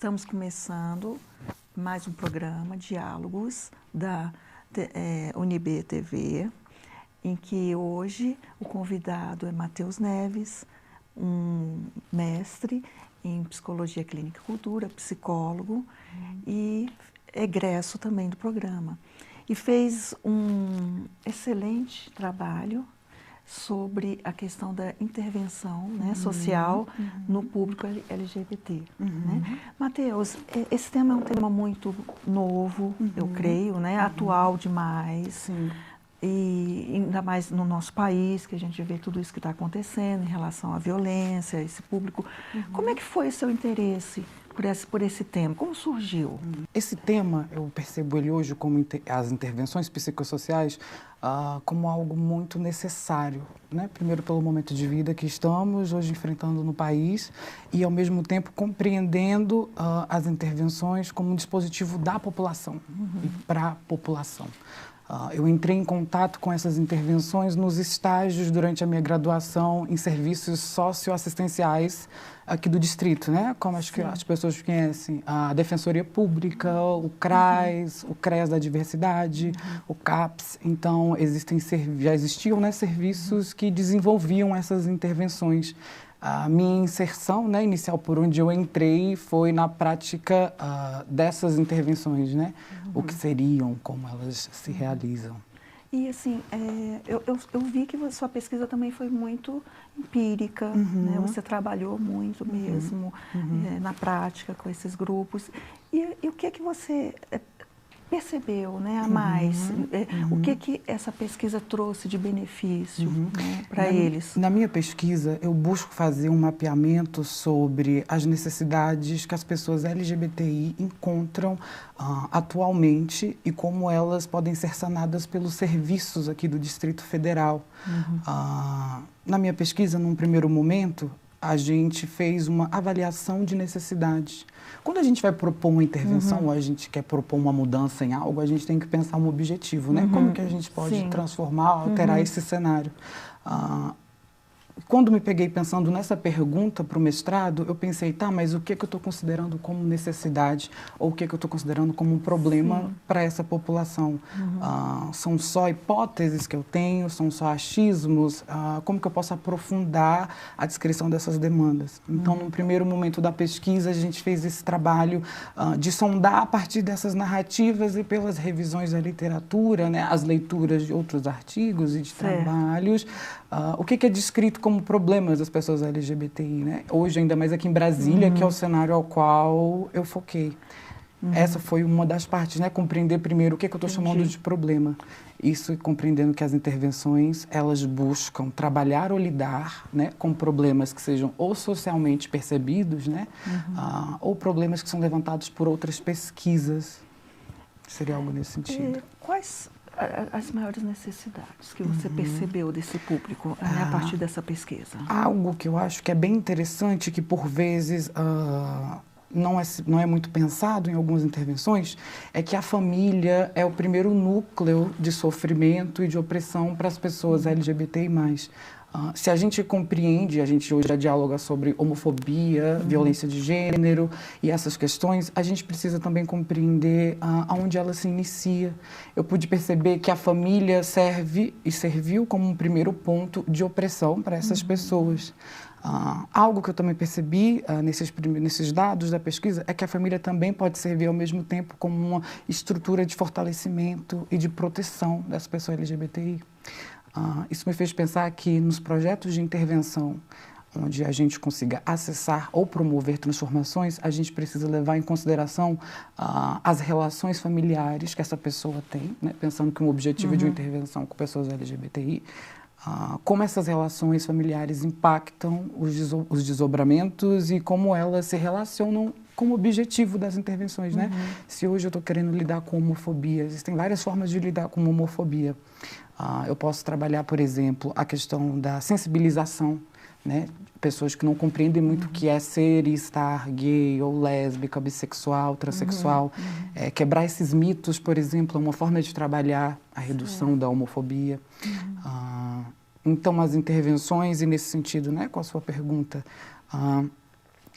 Estamos começando mais um programa, Diálogos, da UNB TV, em que hoje o convidado é Matheus Neves, um mestre em Psicologia Clínica e Cultura, psicólogo e egresso também do programa. E fez um excelente trabalho sobre a questão da intervenção, né, social no público LGBT. Né? Matheus, esse tema é um tema muito novo, eu creio, né, atual demais. Sim. E ainda mais no nosso país, que a gente vê tudo isso que está acontecendo em relação à violência, esse público. Como é que foi o seu interesse por esse tema? Como surgiu? Esse tema, eu percebo ele hoje como as intervenções psicossociais como algo muito necessário, né? Primeiro pelo momento de vida que estamos hoje enfrentando no país e, ao mesmo tempo, compreendendo as intervenções como um dispositivo da população e para a população. Eu entrei em contato com essas intervenções nos estágios durante a minha graduação em serviços socioassistenciais aqui do distrito, né? Como acho que as pessoas conhecem, a Defensoria Pública, o CRAS, o CREAS da Diversidade, o CAPS. Então, já existiam, né, serviços que desenvolviam essas intervenções. A minha inserção, né, inicial por onde eu entrei foi na prática dessas intervenções, né? O que seriam, como elas se realizam. E assim, eu vi que sua pesquisa também foi muito empírica, né? Você trabalhou muito mesmo na prática com esses grupos. E o que é que você percebeu, né, a mais? O que essa pesquisa trouxe de benefício, né, para eles? Na minha pesquisa, eu busco fazer um mapeamento sobre as necessidades que as pessoas LGBTI encontram atualmente e como elas podem ser sanadas pelos serviços aqui do Distrito Federal. Na minha pesquisa, num primeiro momento, a gente fez uma avaliação de necessidades. Quando a gente vai propor uma intervenção ou a gente quer propor uma mudança em algo, a gente tem que pensar um objetivo, né? Como que a gente pode transformar, alterar esse cenário. Quando me peguei pensando nessa pergunta para o mestrado, eu pensei, tá, mas o que eu estou considerando como necessidade ou o que eu estou considerando como um problema para essa população? São só hipóteses que eu tenho? São só achismos? Como que eu posso aprofundar a descrição dessas demandas? Então, no primeiro momento da pesquisa, a gente fez esse trabalho de sondar a partir dessas narrativas e pelas revisões da literatura, né, as leituras de outros artigos e de trabalhos, o que é descrito como problemas das pessoas LGBTI, né? Hoje, ainda mais aqui em Brasília, que é o cenário ao qual eu foquei. Essa foi uma das partes, né? Compreender primeiro o que eu estou chamando de problema. Isso compreendendo que as intervenções, elas buscam trabalhar ou lidar, né, com problemas que sejam ou socialmente percebidos, né? Ou problemas que são levantados por outras pesquisas. Seria algo nesse sentido. Quais as maiores necessidades que você percebeu desse público, né, a partir dessa pesquisa? Algo que eu acho que é bem interessante, que por vezes não é muito pensado em algumas intervenções, é que a família é o primeiro núcleo de sofrimento e de opressão para as pessoas LGBTI+. Se a gente compreende, a gente hoje já dialoga sobre homofobia, violência de gênero e essas questões, a gente precisa também compreender aonde ela se inicia. Eu pude perceber que a família serve e serviu como um primeiro ponto de opressão para essas pessoas. Algo que eu também percebi nesses dados da pesquisa é que a família também pode servir ao mesmo tempo como uma estrutura de fortalecimento e de proteção das pessoas LGBTI. Isso me fez pensar que nos projetos de intervenção, onde a gente consiga acessar ou promover transformações, a gente precisa levar em consideração as relações familiares que essa pessoa tem, né? Pensando que um objetivo de uma intervenção com pessoas LGBTI, como essas relações familiares impactam os desdobramentos e como elas se relacionam com o objetivo das intervenções, né? Se hoje eu estou querendo lidar com homofobia, existem várias formas de lidar com homofobia. Eu posso trabalhar, por exemplo, a questão da sensibilização, né? Pessoas que não compreendem muito o que é ser e estar gay ou lésbica, bissexual, transexual. Quebrar esses mitos, por exemplo, é uma forma de trabalhar a redução da homofobia. Então, as intervenções, e nesse sentido, né, com a sua pergunta,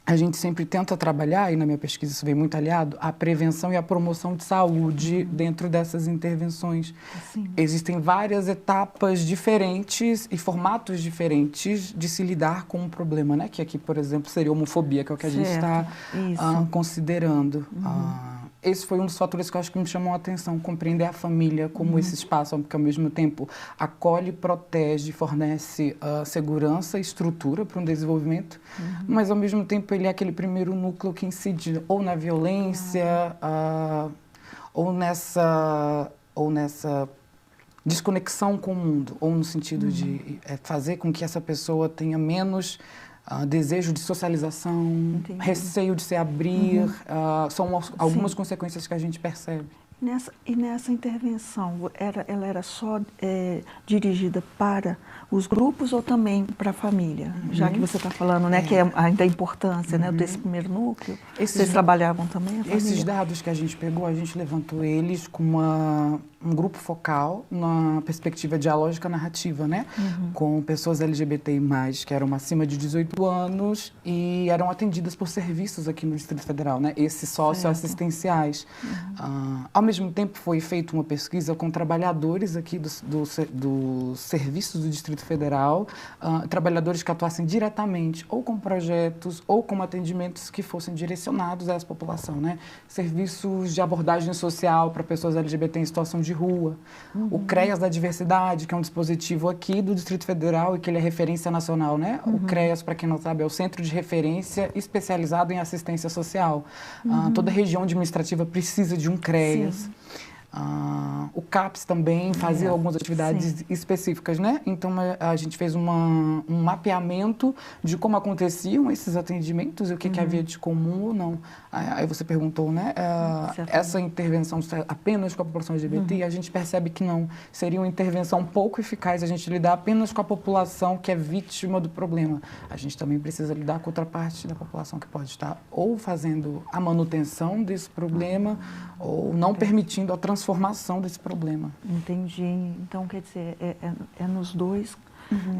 a gente sempre tenta trabalhar, e na minha pesquisa isso vem muito aliado, a prevenção e a promoção de saúde dentro dessas intervenções. Sim. Existem várias etapas diferentes e formatos diferentes de se lidar com um problema, né? Que aqui, por exemplo, seria a homofobia, que é o que a gente está considerando. Esse foi um dos fatores que eu acho que me chamou a atenção, compreender a família como esse espaço que, ao mesmo tempo, acolhe, protege, fornece segurança e estrutura para um desenvolvimento, mas, ao mesmo tempo, ele é aquele primeiro núcleo que incide ou na violência, ou nessa desconexão com o mundo, ou no sentido de fazer com que essa pessoa tenha menos desejo de socialização, receio de se abrir, são algumas consequências que a gente percebe. Nessa intervenção, ela era só dirigida para os grupos ou também para a família? Já que você está falando, né, que é ainda a importância, né, desse primeiro núcleo, vocês trabalhavam também a família? Esses dados que a gente pegou, a gente levantou eles com um grupo focal na perspectiva dialógica narrativa, né, com pessoas LGBTI+, que eram acima de 18 anos e eram atendidas por serviços aqui no Distrito Federal, né, esses socioassistenciais. Ao mesmo tempo, foi feita uma pesquisa com trabalhadores aqui dos serviços do Distrito Federal, trabalhadores que atuassem diretamente ou com projetos ou com atendimentos que fossem direcionados a essa população, né? Serviços de abordagem social para pessoas LGBT em situação de rua, o CREAS da diversidade, que é um dispositivo aqui do Distrito Federal e que ele é referência nacional, né? O CREAS, para quem não sabe, é o Centro de Referência especializado em assistência social. Toda região administrativa precisa de um CREAS. O CAPS também fazia algumas atividades específicas, né? Então, a gente fez um mapeamento de como aconteciam esses atendimentos e o que havia de comum ou não. Aí você perguntou, né? Essa intervenção apenas com a população LGBT, a gente percebe que não. Seria uma intervenção pouco eficaz a gente lidar apenas com a população que é vítima do problema. A gente também precisa lidar com outra parte da população que pode estar ou fazendo a manutenção desse problema ou não permitindo a transformação desse problema. Entendi. Então, quer dizer, é nos dois,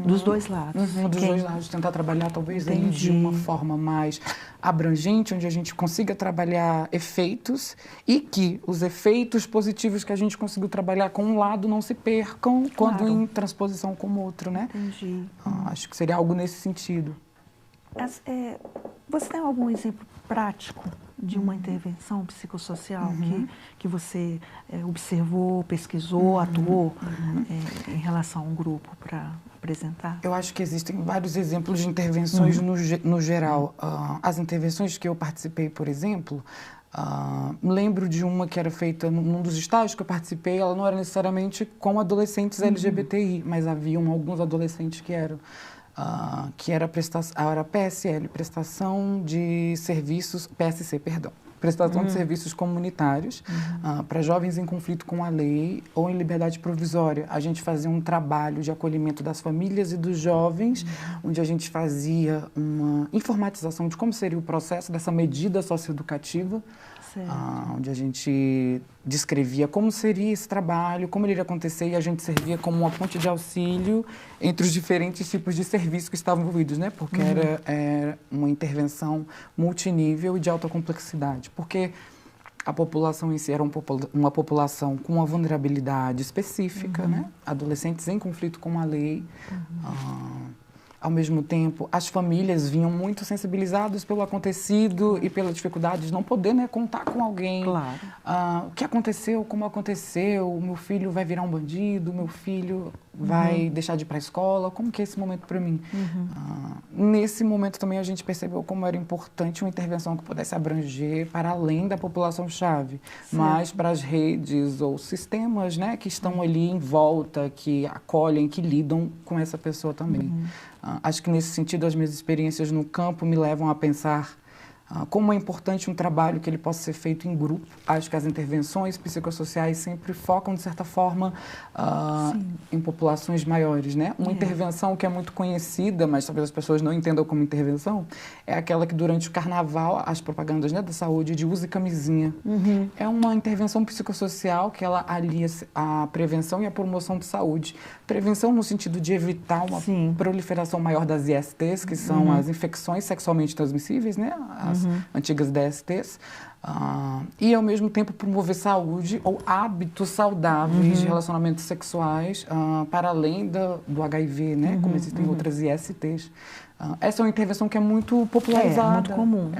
dos dois lados. Dos dois lados, tentar trabalhar talvez ele de uma forma mais abrangente, onde a gente consiga trabalhar efeitos e que os efeitos positivos que a gente conseguiu trabalhar com um lado não se percam quando em transposição com o outro, né? Entendi. Acho que seria algo nesse sentido. Você tem algum exemplo prático de uma intervenção psicossocial que você observou, pesquisou, atuou em relação a um grupo para apresentar? Eu acho que existem vários exemplos de intervenções no geral. As intervenções que eu participei, por exemplo, lembro de uma que era feita num dos estágios que eu participei, ela não era necessariamente com adolescentes LGBTI, mas haviam alguns adolescentes que eram. Que era a PSL, Prestação de Serviços, PSC, perdão, Prestação de Serviços Comunitários para jovens em conflito com a lei ou em liberdade provisória. A gente fazia um trabalho de acolhimento das famílias e dos jovens, onde a gente fazia uma informatização de como seria o processo dessa medida socioeducativa, onde a gente descrevia como seria esse trabalho, como ele iria acontecer, e a gente servia como uma ponte de auxílio entre os diferentes tipos de serviços que estavam envolvidos, né? Porque era uma intervenção multinível e de alta complexidade, porque a população em si era uma população com uma vulnerabilidade específica, né? Adolescentes em conflito com a lei. Ao mesmo tempo, as famílias vinham muito sensibilizadas pelo acontecido e pela dificuldade de não poder, né, contar com alguém. Claro. O que aconteceu, como aconteceu, o meu filho vai virar um bandido, o meu filho vai deixar de ir para a escola, como que é esse momento para mim? Nesse momento também a gente percebeu como era importante uma intervenção que pudesse abranger para além da população-chave, mas para as redes ou sistemas, né, que estão ali em volta, que acolhem, que lidam com essa pessoa também. Acho que nesse sentido as minhas experiências no campo me levam a pensar Como é importante um trabalho que ele possa ser feito em grupo. Acho que as intervenções psicossociais sempre focam, de certa forma, em populações maiores, né? Uma intervenção que é muito conhecida, mas talvez as pessoas não entendam como intervenção, é aquela que durante o carnaval, as propagandas, né, da saúde, de use camisinha. É uma intervenção psicossocial que ela alia a prevenção e a promoção de saúde. Prevenção no sentido de evitar uma proliferação maior das ISTs, que são as infecções sexualmente transmissíveis, né? As antigas DSTs, e ao mesmo tempo promover saúde ou hábitos saudáveis de relacionamentos sexuais para além do HIV, né? Como existem outras ISTs. Essa é uma intervenção que é muito popularizada. É muito comum,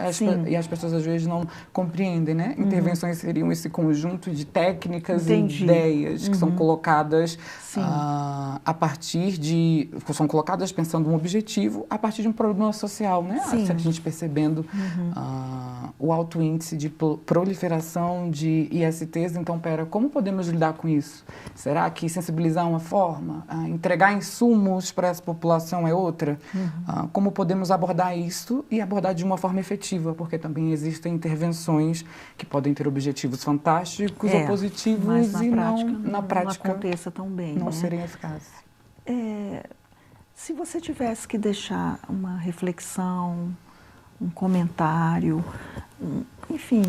E as pessoas às vezes não compreendem, né? Intervenções seriam esse conjunto de técnicas e ideias que são colocadas a partir de... São colocadas pensando um objetivo a partir de um problema social, né? A gente percebendo o alto índice de proliferação de ISTs. Então, como podemos lidar com isso? Será que sensibilizar é uma forma? Entregar insumos para essa população é outra? Como podemos abordar isso e abordar de uma forma efetiva, porque também existem intervenções que podem ter objetivos fantásticos ou positivos mas e na prática não aconteça tão bem, não serem eficazes. Se você tivesse que deixar uma reflexão, um comentário, enfim,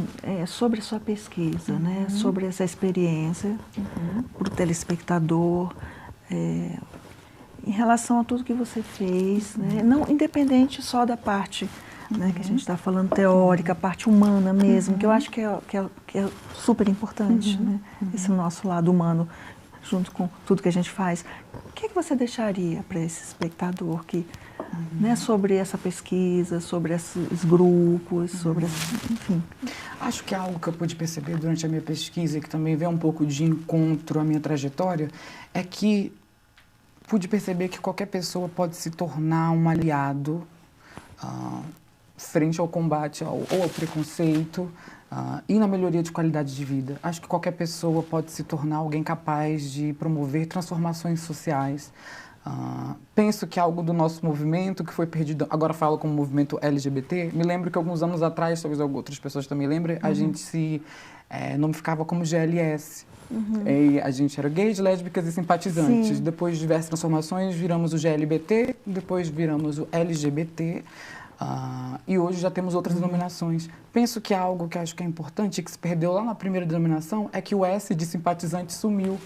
sobre a sua pesquisa, né, sobre essa experiência para o telespectador, em relação a tudo que você fez, né? Não independente só da parte né, que a gente está falando teórica, a parte humana mesmo, que eu acho que é super importante, né? Esse nosso lado humano, junto com tudo que a gente faz. O que você deixaria para esse espectador né, sobre essa pesquisa, sobre esses grupos, enfim? Acho que algo que eu pude perceber durante a minha pesquisa e que também vem um pouco de encontro à minha trajetória é que pude perceber que qualquer pessoa pode se tornar um aliado frente ao combate ou ao preconceito e na melhoria de qualidade de vida. Acho que qualquer pessoa pode se tornar alguém capaz de promover transformações sociais. Penso que algo do nosso movimento que foi perdido, agora falo como movimento LGBT, me lembro que alguns anos atrás, talvez outras pessoas também lembrem, a gente se nomeficava como GLS. E a gente era gays, lésbicas e simpatizantes. Depois de diversas transformações, viramos o GLBT, depois viramos o LGBT, e hoje já temos outras denominações. Penso que algo que acho que é importante, que se perdeu lá na primeira denominação, é que o S de simpatizante sumiu.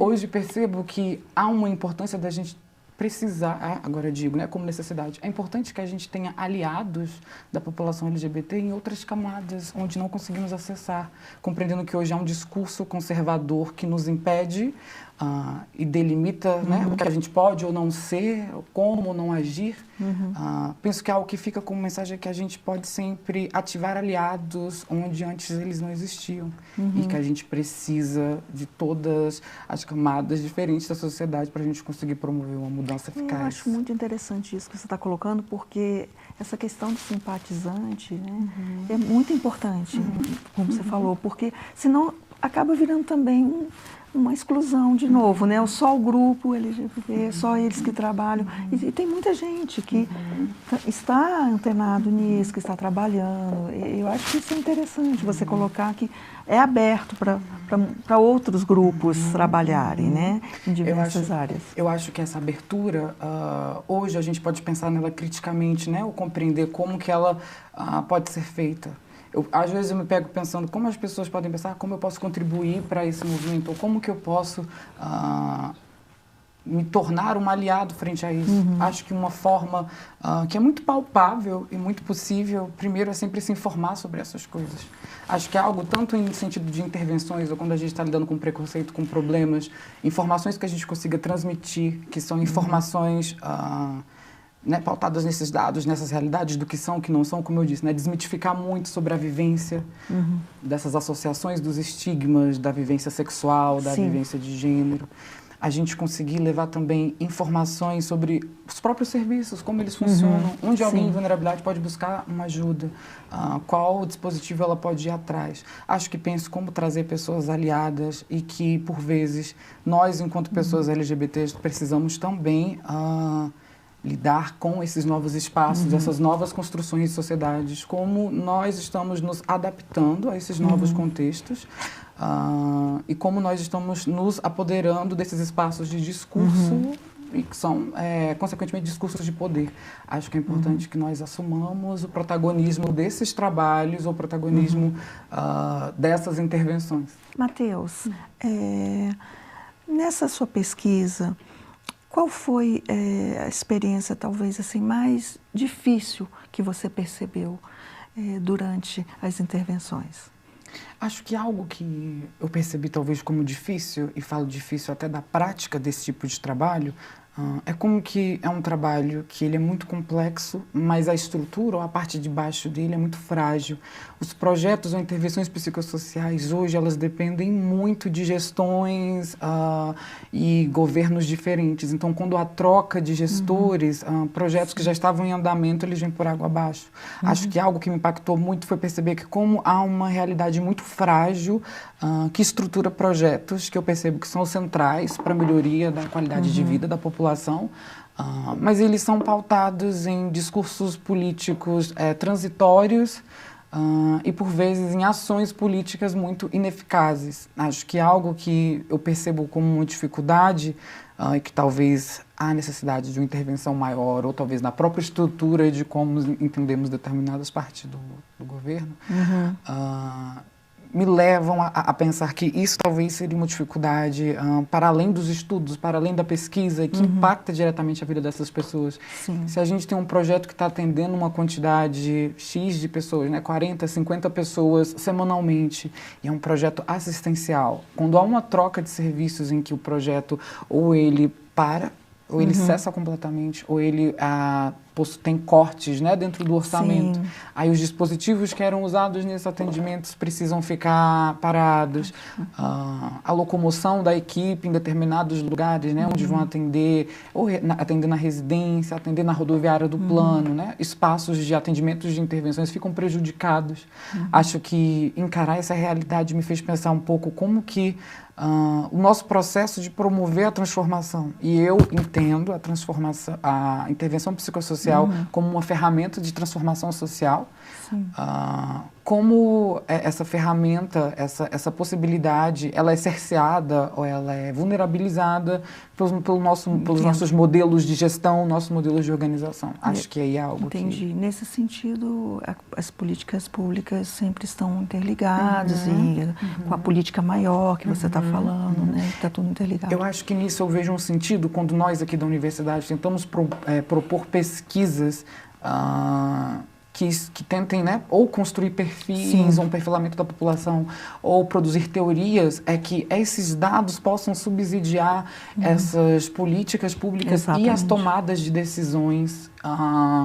Hoje percebo que há uma importância da gente precisar, agora eu digo, né, como necessidade, é importante que a gente tenha aliados da população LGBT em outras camadas, onde não conseguimos acessar, compreendendo que hoje há um discurso conservador que nos impede e delimita né, o que a gente pode ou não ser, como ou não agir. Penso que é algo que fica como mensagem que a gente pode sempre ativar aliados onde antes eles não existiam e que a gente precisa de todas as camadas diferentes da sociedade para a gente conseguir promover uma mudança eficaz. Eu acho muito interessante isso que você está colocando, porque essa questão do simpatizante né, é muito importante, como você falou, porque senão acaba virando também uma exclusão de novo, né? Só o grupo LGBT, só eles que trabalham. E tem muita gente que está antenado nisso, que está trabalhando. Eu acho que isso é interessante, você colocar que é aberto para outros grupos trabalharem, né? Em diversas áreas. Eu acho que essa abertura, hoje a gente pode pensar nela criticamente, né? Ou compreender como que ela pode ser feita. Às vezes eu me pego pensando como as pessoas podem pensar, como eu posso contribuir para esse movimento, ou como que eu posso me tornar um aliado frente a isso. Acho que uma forma que é muito palpável e muito possível, primeiro, é sempre se informar sobre essas coisas. Acho que é algo tanto em sentido de intervenções, ou quando a gente está lidando com preconceito, com problemas, informações que a gente consiga transmitir, que são informações... né, pautadas nesses dados, nessas realidades do que são, o que não são, como eu disse, né, desmitificar muito sobre a vivência dessas associações dos estigmas da vivência sexual, da vivência de gênero. A gente conseguir levar também informações sobre os próprios serviços, como eles funcionam, onde alguém em vulnerabilidade pode buscar uma ajuda, qual dispositivo ela pode ir atrás. Acho que penso como trazer pessoas aliadas e que, por vezes, nós, enquanto pessoas LGBTs, precisamos também lidar com esses novos espaços, essas novas construções de sociedades, como nós estamos nos adaptando a esses novos contextos e como nós estamos nos apoderando desses espaços de discurso e que são, consequentemente, discursos de poder. Acho que é importante que nós assumamos o protagonismo desses trabalhos, o protagonismo dessas intervenções. Matheus, nessa sua pesquisa, qual foi a experiência, talvez, assim, mais difícil que você percebeu durante as intervenções? Acho que algo que eu percebi talvez como difícil, e falo difícil até da prática desse tipo de trabalho, é como que é um trabalho que ele é muito complexo, mas a estrutura ou a parte de baixo dele é muito frágil. Os projetos ou intervenções psicossociais hoje, elas dependem muito de gestões e governos diferentes. Então, quando há troca de gestores, projetos que já estavam em andamento, eles vêm por água abaixo. Acho que algo que me impactou muito foi perceber que como há uma realidade muito frágil que estrutura projetos que eu percebo que são centrais para a melhoria da qualidade de vida da população, mas eles são pautados em discursos políticos transitórios e, por vezes, em ações políticas muito ineficazes. Acho que algo que eu percebo como uma dificuldade e que talvez há necessidade de uma intervenção maior, ou talvez na própria estrutura de como entendemos determinadas partes do governo, me levam a pensar que isso talvez seria uma dificuldade para além dos estudos, para além da pesquisa, que impacta diretamente a vida dessas pessoas. Sim. Se a gente tem um projeto que está atendendo uma quantidade X de pessoas, né, 40, 50 pessoas semanalmente, e é um projeto assistencial, quando há uma troca de serviços em que o projeto ou ele para, ou ele cessa completamente, ou ele tem cortes, né, dentro do orçamento. Sim. Aí os dispositivos que eram usados nesses atendimentos precisam ficar parados. A locomoção da equipe em determinados lugares, né, onde vão atender, ou atender na residência, atender na rodoviária do plano, né, espaços de atendimentos de intervenções ficam prejudicados. Acho que encarar essa realidade me fez pensar um pouco como que o nosso processo de promover a transformação. E eu entendo a transformação, a intervenção psicossocial como uma ferramenta de transformação social. Como essa ferramenta, essa possibilidade, ela é cerceada ou ela é vulnerabilizada pelos nossos modelos de gestão, nossos modelos de organização. Acho que aí é algo Entendi. Nesse sentido, as políticas públicas sempre estão interligadas e com a política maior que você está falando, né? Está tudo interligado. Eu acho que nisso eu vejo um sentido quando nós aqui da universidade tentamos propor pesquisas que tentem, né, ou construir perfis, ou um perfilamento da população, ou produzir teorias, é que esses dados possam subsidiar essas políticas públicas e as tomadas de decisões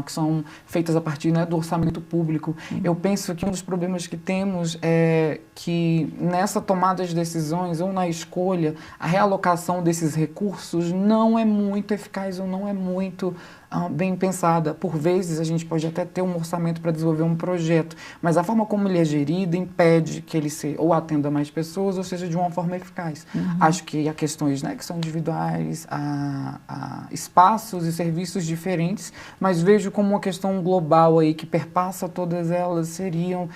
que são feitas a partir, né, do orçamento público. Eu penso que um dos problemas que temos é que nessa tomada de decisões ou na escolha, a realocação desses recursos não é muito eficaz ou não é muito bem pensada. Por vezes, a gente pode até ter um orçamento para desenvolver um projeto, mas a forma como ele é gerido impede que ele ou atenda mais pessoas ou seja de uma forma eficaz. Acho que há questões, né, que são individuais, há espaços e serviços diferentes, mas vejo como uma questão global aí que perpassa todas elas seriam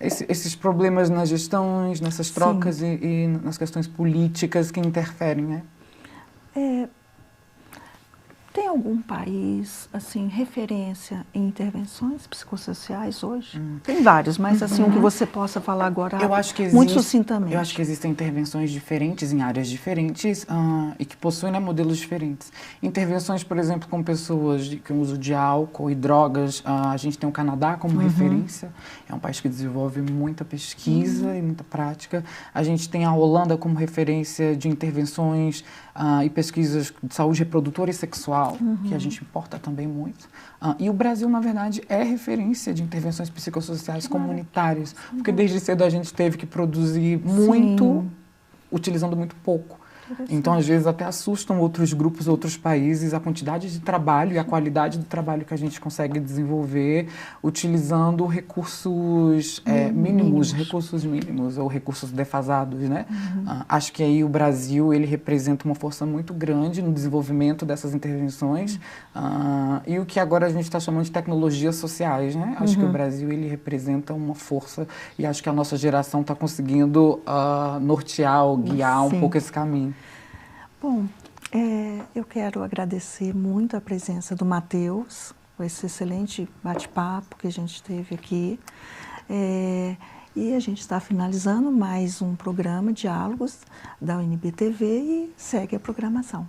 esses problemas nas gestões, nessas trocas e nas questões políticas que interferem, né? Tem algum país, assim, referência em intervenções psicossociais hoje? Tem vários, mas assim, o que você possa falar agora muito sucintamente. Eu acho que existem intervenções diferentes em áreas diferentes e que possuem, né, modelos diferentes. Intervenções, por exemplo, com pessoas com uso de álcool e drogas, a gente tem o Canadá como referência, é um país que desenvolve muita pesquisa e muita prática. A gente tem a Holanda como referência de intervenções e pesquisas de saúde reprodutora e sexual, que a gente importa também muito. E o Brasil, na verdade, é referência de intervenções psicossociais comunitárias, porque desde cedo a gente teve que produzir muito, utilizando muito pouco. Então, às vezes, até assustam outros grupos, outros países, a quantidade de trabalho e a qualidade do trabalho que a gente consegue desenvolver utilizando recursos mínimos ou recursos defasados, né? Acho que aí o Brasil, ele representa uma força muito grande no desenvolvimento dessas intervenções e o que agora a gente está chamando de tecnologias sociais, né? Acho que o Brasil, ele representa uma força e acho que a nossa geração está conseguindo nortear ou guiar um pouco esse caminho. Bom, eu quero agradecer muito a presença do Matheus, por esse excelente bate-papo que a gente teve aqui. E a gente está finalizando mais um programa Diálogos da UNB TV e segue a programação.